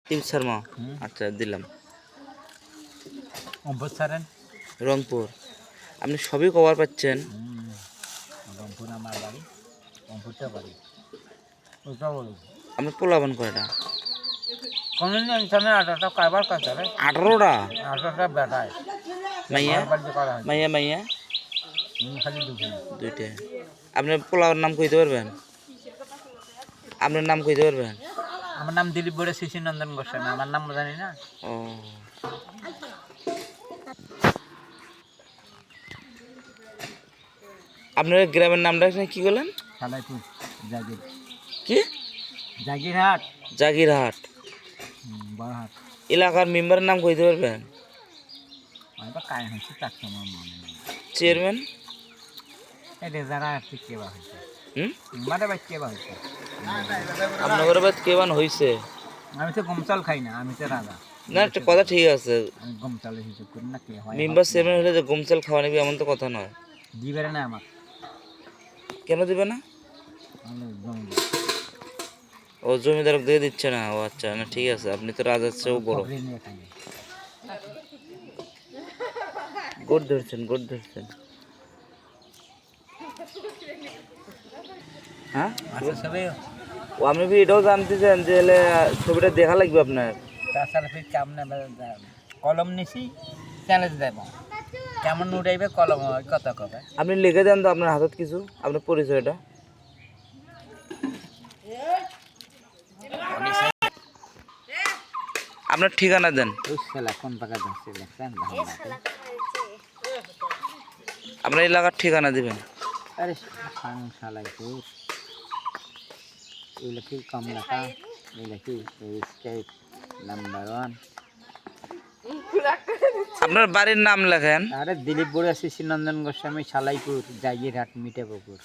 Team Sharma আচ্ছা দিলাম। রংপুর আপনি সবই কভার পাচ্ছেন। রংপুর আমার বাড়ি, রংপুরটা বাড়ি। আপনি পোলাবান কয়টা? কোনদিন ইনসানে 18টা কারবার করতে রে। 18টা 18টা বেটায় মাইয়া মাইয়া মাইয়া খালি দুইটা। আপনার পোলার নাম কইতে পারবেন? আপনার নাম কইতে পারবেন? আমার নাম দিলীপ বড়ে, শিশির নন্দন গোস্বামী। আমার নাম জানি না। ও আপনার গ্রামের নামটা কি বলেন? সালাইপুর জাগির। কি? জাগিরহাট। জাগিরহাট বড়হাট। এলাকার মেম্বারের নাম কইতে পারবেন? আমি তো কায় হয়েছি তাকে আমার মনে নেই। চেয়ারম্যান? এই রেজারা আর কে বা হয়েছে? মানে ভাই কে বা হয়েছে? আপনার বাদ কেমন হয়েছে? আমি তো গমচাল খাই না, আমি তো রাজা। না একটা কথা ঠিক আছে, আমি গমচালের হিসেব করি না। কে হয় মেম্বার চেয়ারম্যান হলে যে গমচাল খাওয়া নিবি এমন তো কথা নয়। দিবে না আমার। কেন দিবে না? জমি ও জমিদার দিয়ে দিচ্ছে না? ও আচ্ছা, না ঠিক আছে, আপনি তো রাজার চেয়েও বড়। গোট ধরছেন, গোট ধরছেন। হ্যাঁ ও আপনি কি এটাও জানতে চান যে ছবিটা দেখা লাগবে আপনার? তাছাড়া ফির কেমন কলম নিছি চ্যালেঞ্জ দেব, কেমন উঠাইবে কলম কত কবে। আপনি লিখে দেন তো আপনার হাতত কিছু, আপনার পরিচয়টা। আপনার ঠিকানা দেন। কোন পাকা যাচ্ছে দেখছেন? আপনার এলাকার ঠিকানা দিবেন। আরে সালাইপুর এই লেখি কম লেখা, এই লেখি স্টেট নাম্বার 1। আপনার বাড়ির নাম লেখেন। আরে দিলীপ বড়ুয়া, শিশির নন্দন গোস্বামী, সালাইপুর, জাগিরহাট, মিঠাপুকুর।